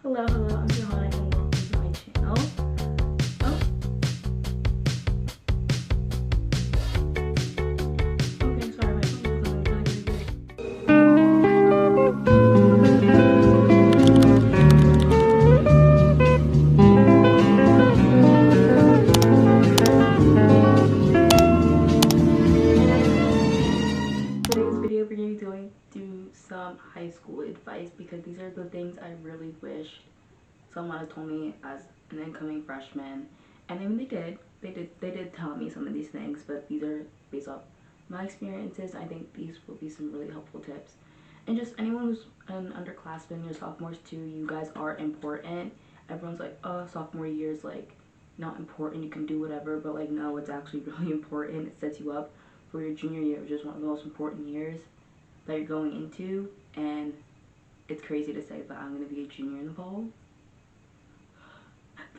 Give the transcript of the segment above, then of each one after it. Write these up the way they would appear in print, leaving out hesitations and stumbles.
Hello, I'm Johanna and welcome to my channel. Oh, okay, sorry, my phone was going really big. Today's video we're going to be going through some high school advice because these are the things I really wish someone had told me as an incoming freshman. And then they did tell me some of these things, but these are based off my experiences. I think these will be some really helpful tips. And just anyone who's an underclassman, your sophomores too, you guys are important. Everyone's like, oh, sophomore year is like not important, you can do whatever, but like no, it's actually really important. It sets you up for your junior year, which is one of the most important years that you're going into. And it's crazy to say, but I'm gonna be a junior in the fall.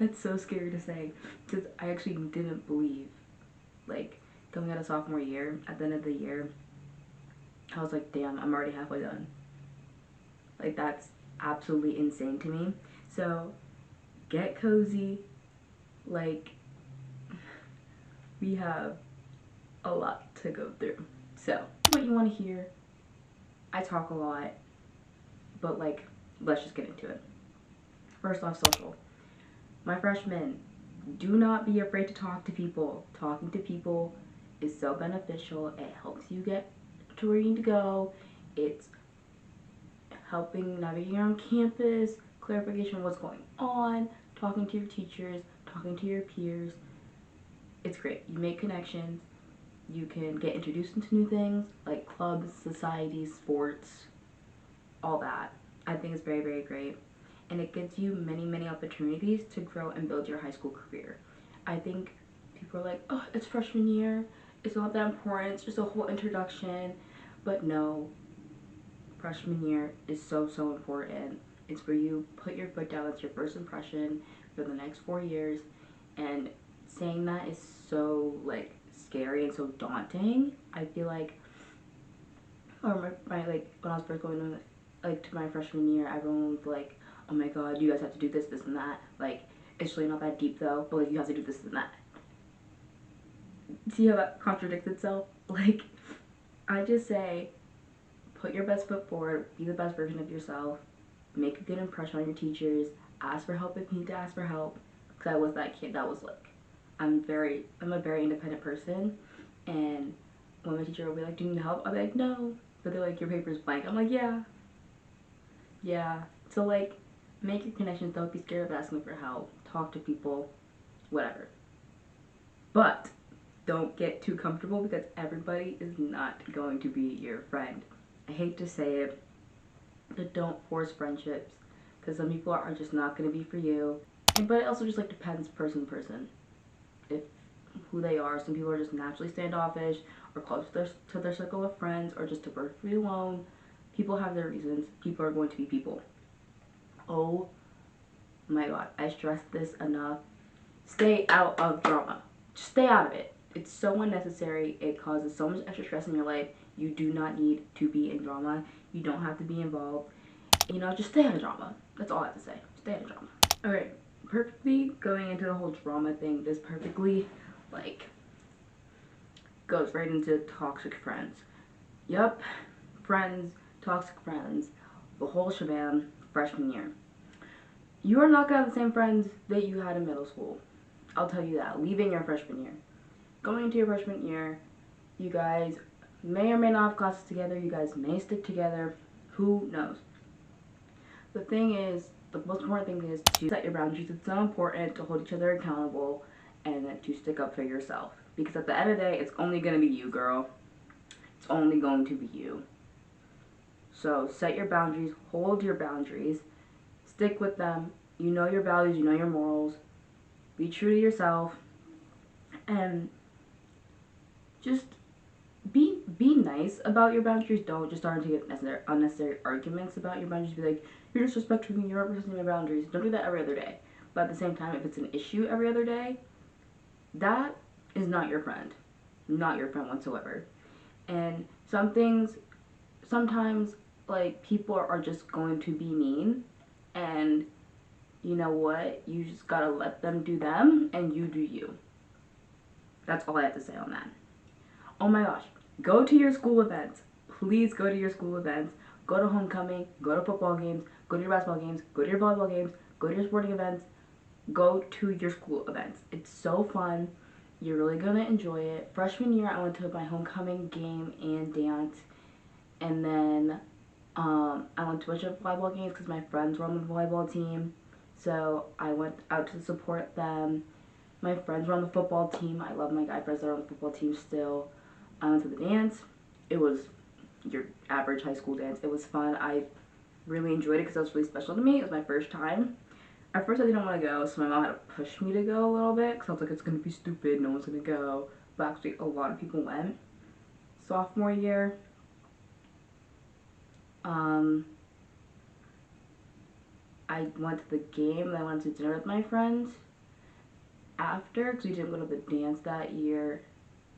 That's so scary to say because I actually didn't believe, like, coming out of sophomore year, at the end of the year, I was like, damn, I'm already halfway done. Like, that's absolutely insane to me. So, get cozy. Like, we have a lot to go through. So, what you want to hear, I talk a lot, but like, let's just get into it. First off, social. My freshmen, do not be afraid to talk to people. Talking to people is so beneficial. It helps you get to where you need to go. It's helping navigating around campus, clarification of what's going on, talking to your teachers, talking to your peers. It's great. You make connections. You can get introduced into new things like clubs, societies, sports, all that. I think it's very, very great. And it gives you many, many opportunities to grow and build your high school career. I think people are like, oh, it's freshman year. It's not that important. It's just a whole introduction. But no, freshman year is so, so important. It's where you put your foot down. It's your first impression for the next 4 years. And saying that is so, like, scary and so daunting. I feel like, or my like, when I was first going to my freshman year, everyone was like, oh my god, you guys have to do this, this, and that. Like, it's really not that deep though, but like, you have to do this and that. See how that contradicts itself? Like, I just say, put your best foot forward, be the best version of yourself, make a good impression on your teachers, ask for help if you need to ask for help. Because I was that kid that was like, I'm a very independent person, and when my teacher will be like, do you need help? I'll be like, no. But they're like, your paper's blank. I'm like, yeah. Yeah. So like, make your connections. Don't be scared of asking for help. Talk to people. Whatever. But don't get too comfortable because everybody is not going to be your friend. I hate to say it, but don't force friendships because some people are just not going to be for you. But it also just like depends person to person. If who they are. Some people are just naturally standoffish or close to their circle of friends or just to perfectly alone. People have their reasons. People are going to be people. Oh my god, I stress this enough. Stay out of drama. Just stay out of it. It's so unnecessary. It causes so much extra stress in your life. You do not need to be in drama. You don't have to be involved. Just stay out of drama. That's all I have to say. Stay out of drama. Alright, perfectly going into the whole drama thing, this perfectly, like, goes right into toxic friends. Yup, friends, toxic friends, the whole shebang, freshman year. You are not going to have the same friends that you had in middle school. I'll tell you that. Leaving your freshman year. Going into your freshman year, you guys may or may not have classes together. You guys may stick together. Who knows? The thing is, the most important thing is to set your boundaries. It's so important to hold each other accountable and to stick up for yourself. Because at the end of the day, it's only going to be you, girl. It's only going to be you. So set your boundaries. Hold your boundaries. Stick with them. You know your values. You know your morals. Be true to yourself. And just be nice about your boundaries. Don't just start to get unnecessary arguments about your boundaries. Be like, you're disrespecting me, you're not respecting my boundaries. Don't do that every other day. But at the same time, if it's an issue every other day, that is not your friend. Not your friend whatsoever. And some things, sometimes, like, people are just going to be mean. And you know what? You just gotta let them do them and you do you. That's all I have to say on that. Oh my gosh. Go to your school events. Please go to your school events. Go to homecoming, go to football games, go to your basketball games, go to your volleyball games, go to your sporting events. Go to your school events. It's so fun. You're really gonna enjoy it. Freshman year, I went to my homecoming game and dance, and then I went to a bunch of volleyball games because my friends were on the volleyball team. So I went out to support them. My friends were on the football team. I love my guy friends that are on the football team still. I went to the dance. It was your average high school dance. It was fun. I really enjoyed it because it was really special to me. It was my first time. At first I didn't want to go, so my mom had to push me to go a little bit because I was like, it's going to be stupid, no one's going to go. But actually a lot of people went. Sophomore year, I went to the game and I went to dinner with my friends after because we didn't go to the dance that year,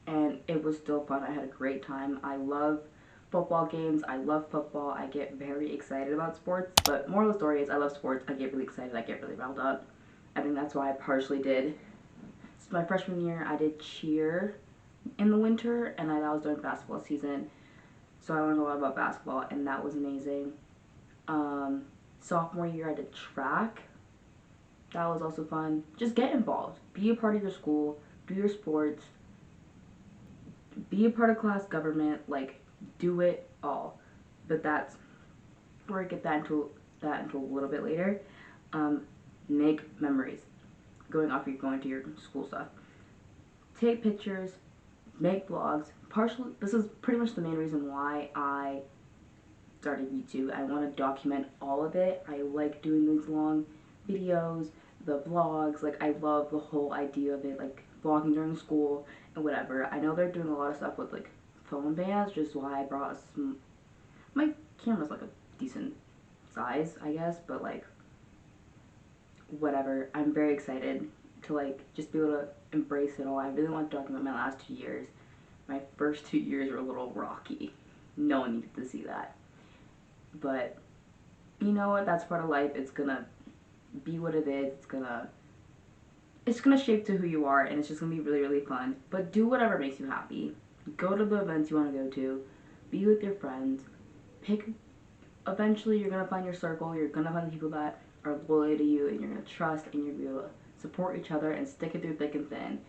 and it was still fun. I had a great time. I love football games. I love football. I get very excited about sports, but moral of the story is I love sports. I get really excited. I get really riled up. I think that's why I partially did. So my freshman year, I did cheer in the winter, and that was during basketball season. So I learned a lot about basketball, and that was amazing. Sophomore year, I did track. That was also fun. Just get involved. Be a part of your school. Do your sports. Be a part of class government. Like, do it all. But that's where I get into a little bit later. Make memories. Going to your school stuff. Take pictures. Make vlogs. Partially, this is pretty much the main reason why I started YouTube. I want to document all of it. I like doing these long videos, the vlogs. Like, I love the whole idea of it, like vlogging during school and whatever. I know they're doing a lot of stuff with like phone bans, which is why I brought my camera's like a decent size, I guess, but like whatever. I'm very excited to like just be able to embrace it all. I really want to document my last 2 years. My first 2 years were a little rocky. No one needed to see that. But you know what? That's part of life. It's gonna be what it is. It's gonna shape to who you are, and it's just gonna be really, really fun. But do whatever makes you happy. Go to the events you want to go to. Be with your friends. Eventually, you're gonna find your circle. You're gonna find the people that are loyal to you, and you're gonna trust, and you're gonna support each other and stick it through thick and thin.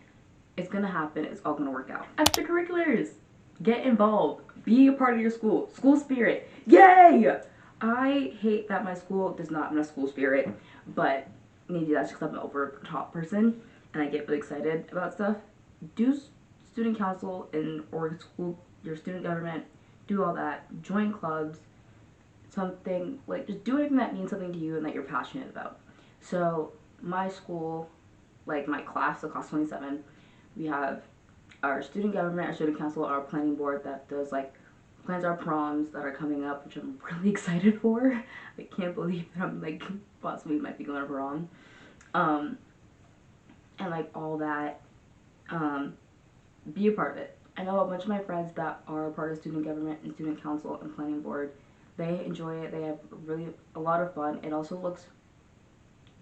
It's gonna happen. It's all gonna work out. Extracurriculars. Get involved. Be a part of your school. School spirit. Yay! I hate that my school does not have a school spirit, but maybe that's just because I'm an over top person and I get really excited about stuff. Do student council or school, your student government. Do all that. Join clubs. Something like just do anything that means something to you and that you're passionate about. So my school, like my class, the class 27, we have our student government, our student council, our planning board that does like plans our proms that are coming up, which I'm really excited for. I can't believe that I'm like possibly might be going to prom. And like all that, be a part of it. I know a bunch of my friends that are part of student government and student council and planning board. They enjoy it. They have really a lot of fun. It also looks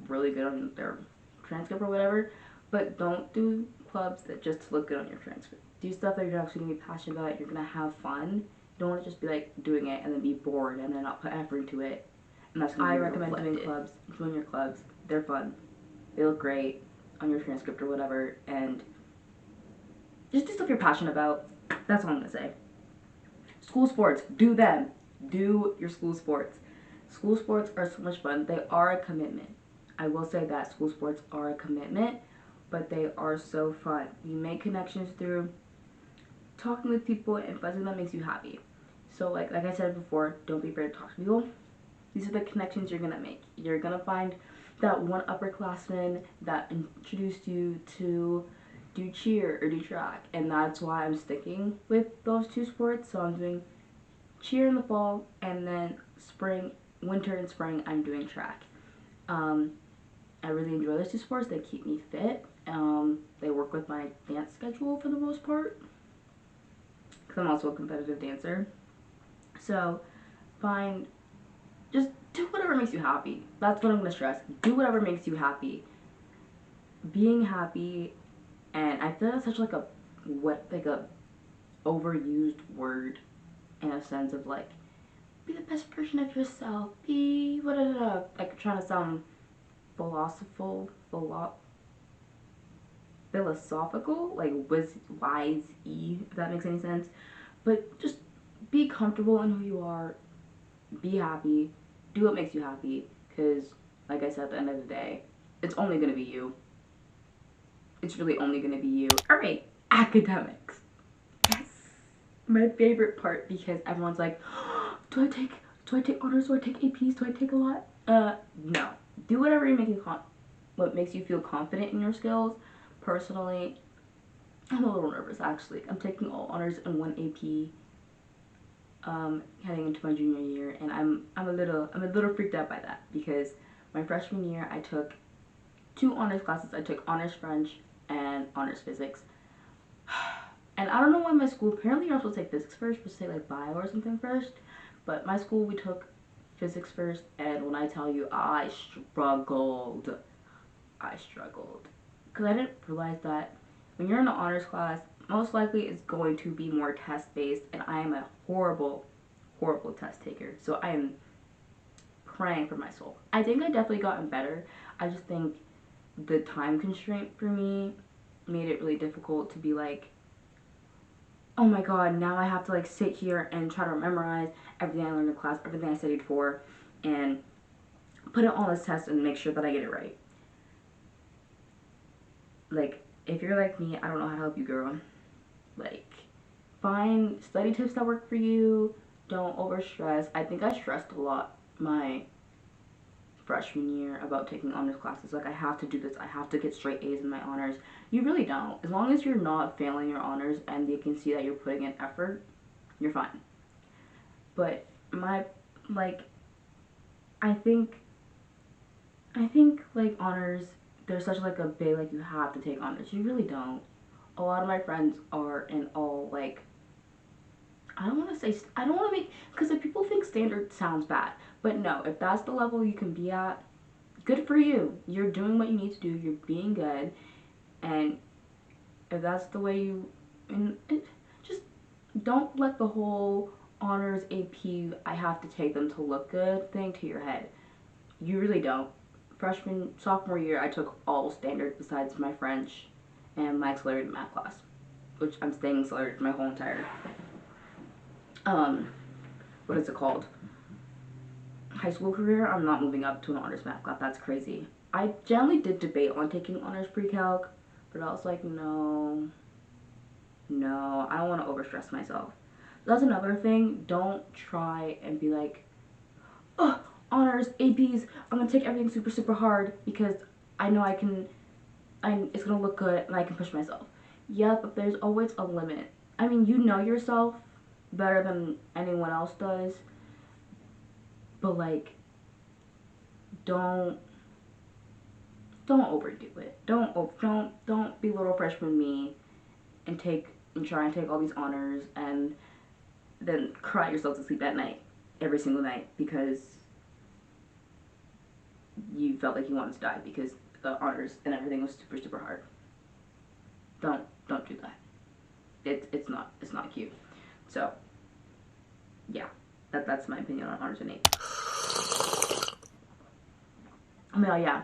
really good on their transcript or whatever. But don't do clubs that just look good on your transcript. Do stuff that you're actually going to be passionate about. You're going to have fun. You don't want to just be like doing it and then be bored and then not put effort into it. And that's I recommend doing clubs. Join your clubs. They're fun. They look great on your transcript or whatever. And just do stuff you're passionate about. That's all I'm going to say. School sports. Do them. Do your school sports. School sports are so much fun. They are a commitment. I will say that school sports are a commitment, but they are so fun. You make connections through talking with people and something that makes you happy. So like I said before, don't be afraid to talk to people. These are the connections you're gonna make. You're gonna find that one upperclassman that introduced you to do cheer or do track, and that's why I'm sticking with those two sports. So I'm doing cheer in the fall, and then winter and spring, I'm doing track. I really enjoy those two sports. They keep me fit. They work with my dance schedule for the most part, because I'm also a competitive dancer. So just do whatever makes you happy. That's what I'm gonna stress. Do whatever makes you happy. Being happy, and I feel that's such like a overused word in a sense of like, be the best version of yourself. Be what like trying to sound philosophical, like wise if that makes any sense. But just be comfortable in who you are. Be happy. Do what makes you happy. Because, like I said, at the end of the day, it's only gonna be you. It's really only gonna be you. All right, academics. Yes, my favorite part because everyone's like, oh, do I take honors? Do I take APs? Do I take a lot? No. Do whatever what makes you feel confident in your skills. Personally, I'm a little nervous actually. I'm taking all honors and one AP. Heading into my junior year, and I'm a little freaked out by that because my freshman year I took 2 honors classes. I took honors French and honors physics. And I don't know why my school, apparently you're not supposed to take physics first, but say like bio or something first. But my school, we took physics first, and when I tell you, I struggled. Because I didn't realize that when you're in an honors class, most likely it's going to be more test-based, and I am a horrible test taker. So I am praying for my soul. I think I definitely gotten better. I just think the time constraint for me made it really difficult to be like, oh my god, now I have to like sit here and try to memorize everything I learned in class, everything I studied for, and put it on this test and make sure that I get it right. Like, if you're like me, I don't know how to help you, girl. Like, find study tips that work for you. Don't overstress. I think I stressed a lot my freshman year about taking honors classes. Like, I have to do this. I have to get straight A's in my honors. You really don't. As long as you're not failing your honors and they can see that you're putting in effort, you're fine. But I think like honors, there's such like a big like you have to take honors. You really don't. A lot of my friends are in all like, I don't want to make, because if people think standard sounds bad, but no, if that's the level you can be at, good for you. You're doing what you need to do. You're being good, and if that's the way just don't let the whole honors AP I have to take them to look good thing to your head. You really don't. Sophomore year, I took all standard besides my French and my accelerated math class, which I'm staying accelerated my whole entire, what is it called? High school career. I'm not moving up to an honors math class. That's crazy. I generally did debate on taking honors pre-calc, but I was like, no, I don't want to overstress myself. That's another thing. Don't try and be like, oh, honors, APs, I'm gonna take everything super, super hard because I know it's gonna look good and I can push myself. Yeah, but there's always a limit. I mean, you know yourself better than anyone else does, but like, don't overdo it. Don't be little freshman me and try and take all these honors and then cry yourself to sleep at night every single night because you felt like you wanted to die because the honors and everything was super, super hard. Don't do that. It's not cute. So yeah, that's my opinion on honors and AP. I mean, yeah,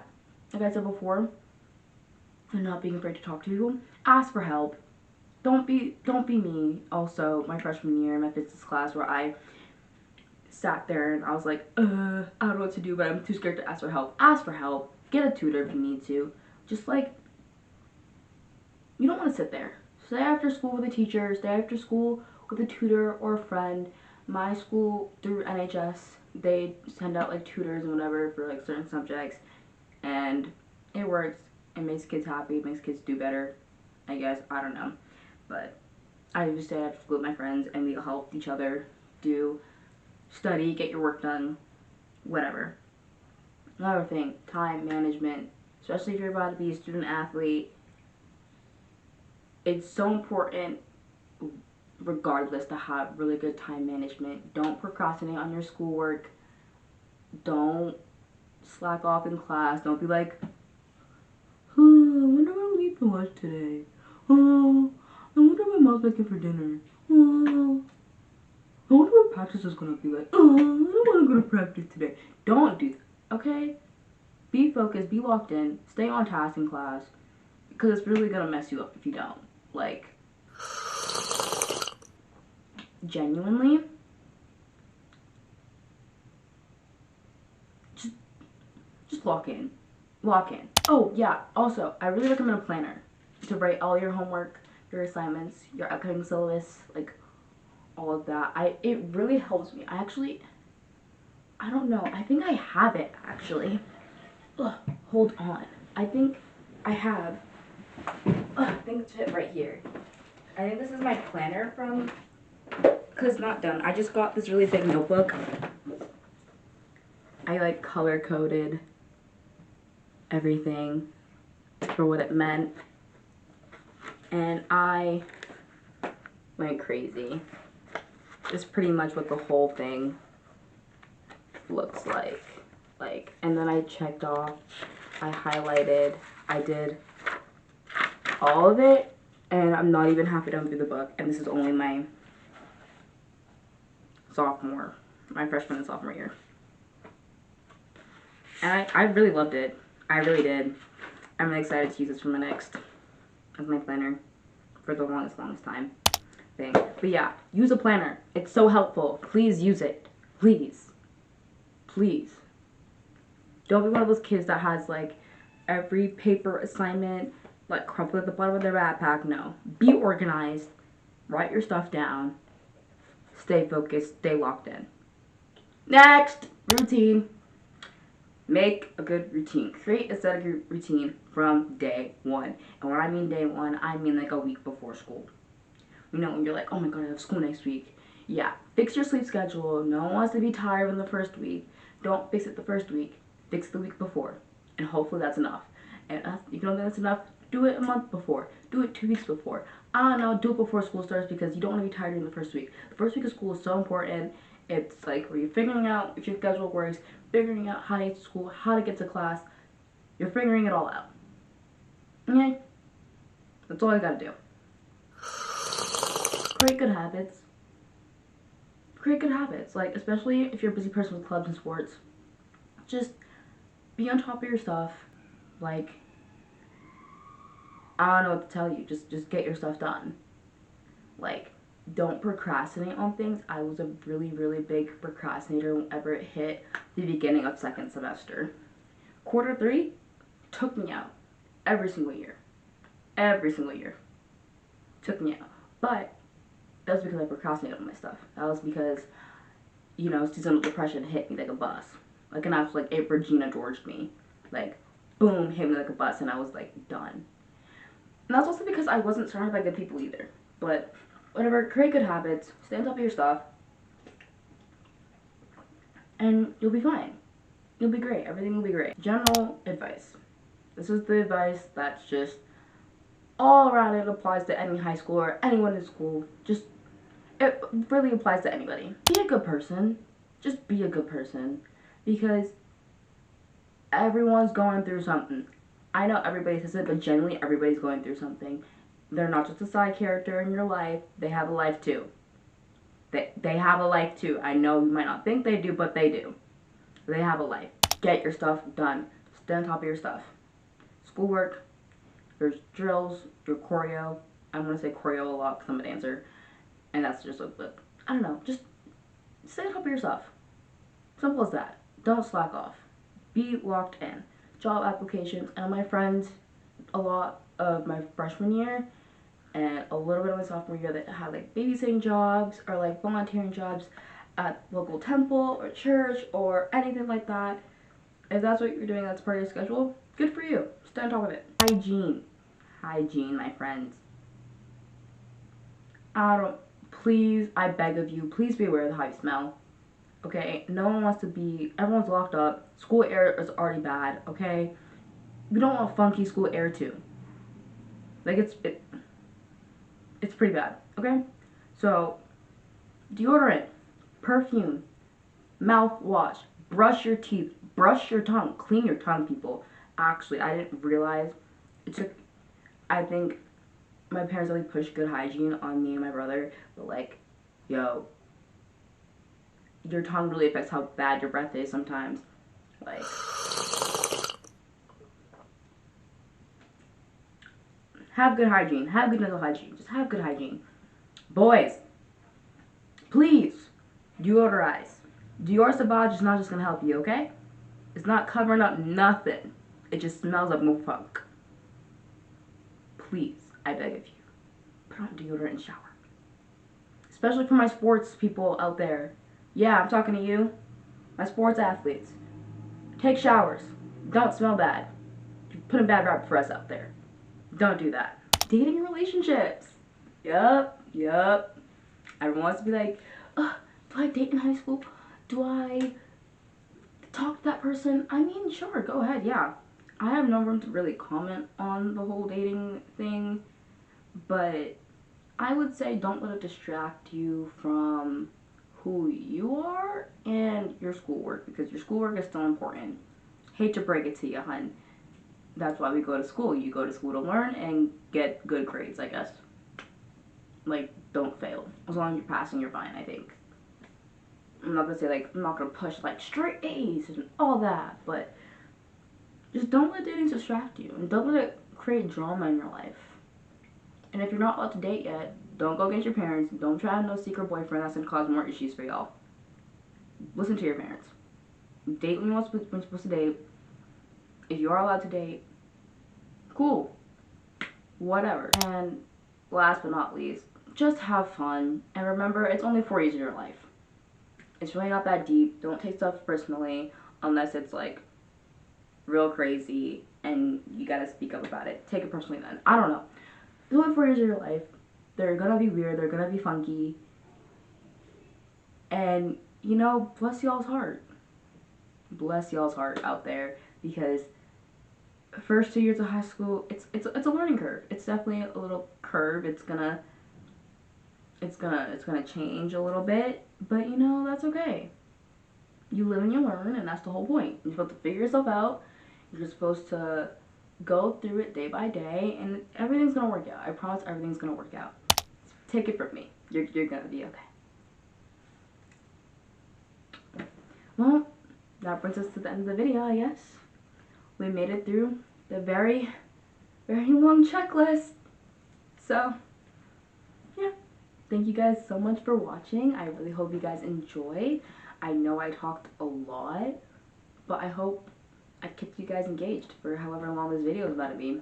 like I said before, and not being afraid to talk to people. Ask for help. Don't be me. Also, my freshman year in my physics class where I sat there and I was like, I don't know what to do, but I'm too scared to ask for help. Ask for help. Get a tutor if you need to. Just like, you don't want to sit there. Stay after school with a teacher. Stay after school with a tutor or a friend. My school, through NHS, they send out like tutors and whatever for like certain subjects, and it works. It makes kids happy. It makes kids do better, I guess. I don't know. But I just stay after school with my friends and we help each other study, get your work done, whatever. Another thing, time management. Especially if you're about to be a student athlete. It's so important regardless to have really good time management. Don't procrastinate on your schoolwork. don't slack off in class. Don't be like, oh, I wonder what I'm eating for lunch today. Oh, I wonder what my mom's making for dinner. Oh, I wonder what practice is gonna be like. Oh, I don't want to go to practice today. Don't do that, okay? Be focused, be locked in, stay on task in class, because it's really gonna mess you up if you don't. Like, genuinely, just lock in. Lock in. Oh, yeah, also, I really recommend a planner to write all your homework, your assignments, your upcoming syllabus, like, all of that. It really helps me. I don't know. I think I have it, actually. Ugh, hold on. I think I have. I think it's it right here. I think this is my planner from, because it's not done. I just got this really big notebook. I like color coded everything for what it meant. And I went crazy. It's pretty much what the whole thing looks like. And then I checked off, I highlighted, I did all of it, and I'm not even halfway done through the book, and this is only my freshman and sophomore year. And I really loved it. I really did. I'm really excited to use this for my next, as my planner, for the longest time thing. But yeah, use a planner. It's so helpful. Please use it. Please. Please. Don't be one of those kids that has, like, every paper assignment, like, crumpled at the bottom of their backpack. No. Be organized. Write your stuff down. Stay focused. Stay locked in. Next! Routine. Make a good routine. Create a set of routine from day one. And when I mean day one, I mean like a week before school. You know, when you're like, oh my god, I have school next week. Yeah. Fix your sleep schedule. No one wants to be tired in the first week. Don't fix it the first week. Fix the week before, and hopefully that's enough. And if you don't think that's enough, do it a month before. Do it 2 weeks before. I don't know, do it before school starts, because you don't want to be tired in the first week. The first week of school is so important. It's like where you're figuring out if your schedule works, figuring out how to get to school, how to get to class. You're figuring it all out. Okay? That's all you gotta do. Create good habits. Create good habits. Like, especially if you're a busy person with clubs and sports. Just be on top of your stuff. Like, I don't know what to tell you. Just get your stuff done. Like, don't procrastinate on things. I was a really, really big procrastinator whenever it hit the beginning of second semester. Quarter 3 took me out every single year. Every single year. Took me out. But that was because I procrastinated on my stuff. That was because, you know, seasonal depression hit me like a bus. Like an absolute, like, it Regina Georged me. Like, boom, hit me like a bus, and I was, like, done. And that's also because I wasn't surrounded by good people either. But, whatever, create good habits, stay on top of your stuff, and you'll be fine. You'll be great. Everything will be great. General advice. This is the advice that's just all around. It applies to any high school or anyone in school. Just, it really applies to anybody. Be a good person. Just be a good person. Because everyone's going through something. I know everybody says it, but generally everybody's going through something. They're not just a side character in your life. They have a life too. They have a life too. I know you might not think they do, but they do. They have a life. Get your stuff done. Stay on top of your stuff. Schoolwork, your drills, your choreo. I'm going to say choreo a lot because I'm a dancer. And that's just a, I don't know, just stay on top of your stuff. Simple as that. Don't slack off. Be locked in. Job applications. And my friends, a lot of my freshman year and a little bit of my sophomore year that had like babysitting jobs or like volunteering jobs at local temple or church or anything like that. If that's what you're doing, that's part of your schedule, good for you. Stay on top of it. Hygiene. Hygiene, my friends. Please, I beg of you, please be aware of how you smell. Okay? No one wants to be, everyone's locked up. School air is already bad, okay? We don't want funky school air too. Like, it's pretty bad, okay? So, deodorant, perfume, mouthwash, Brush your teeth. Brush your tongue. Clean your tongue, people. Actually, I didn't realize it took. I think my parents really pushed good hygiene on me and my brother, but like, yo, your tongue really affects how bad your breath is sometimes. Like, have good hygiene. Have good dental hygiene. Just have good hygiene. Boys, please, deodorize. Dior Sauvage is not just gonna help you, okay? It's not covering up nothing. It just smells like more funk. Please, I beg of you, put on deodorant and shower. Especially for my sports people out there. Yeah, I'm talking to you. My sports athletes. Take showers. Don't smell bad. You're putting bad rap for us out there. Don't do that. Dating relationships. Yup. Everyone wants to be like, do I date in high school? Do I talk to that person? I mean, sure, go ahead, yeah. I have no room to really comment on the whole dating thing, but I would say don't let it distract you from who you are and your schoolwork, because your schoolwork is still important. Hate to break it to you, hun. That's why we go to school. You go to school to learn and get good grades, I guess. Like, don't fail. As long as you're passing, you're fine, I think. I'm not gonna say, like, I'm not gonna push, like, straight A's and all that, but just don't let dating distract you, and don't let it create drama in your life. And if you're not allowed to date yet, don't go against your parents. Don't try to have no secret boyfriend. That's gonna cause more issues for y'all. Listen to your parents. Date when you're supposed to date. If you are allowed to date, cool. Whatever. And last but not least, just have fun. And remember, it's only 4 years of your life. It's really not that deep. Don't take stuff personally unless it's like real crazy and you gotta speak up about it. Take it personally then. I don't know. It's only 4 years of your life. They're gonna be weird. They're gonna be funky. And, you know, bless y'all's heart. Bless y'all's heart out there, because first 2 years of high school, it's a learning curve. It's definitely a little curve. It's gonna change a little bit, but you know, that's okay. You live and you learn, and that's the whole point. You're supposed to figure yourself out. You're supposed to go through it day by day, and everything's gonna work out. I promise everything's gonna work out. Take it from me. You're gonna be okay. Well, that brings us to the end of the video, I guess. We made it through the very, very long checklist. So, yeah. Thank you guys so much for watching. I really hope you guys enjoyed. I know I talked a lot, but I hope I kept you guys engaged for however long this video is about to be.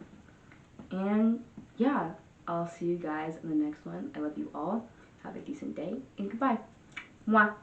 And yeah, I'll see you guys in the next one. I love you all. Have a decent day, and goodbye. Mwah.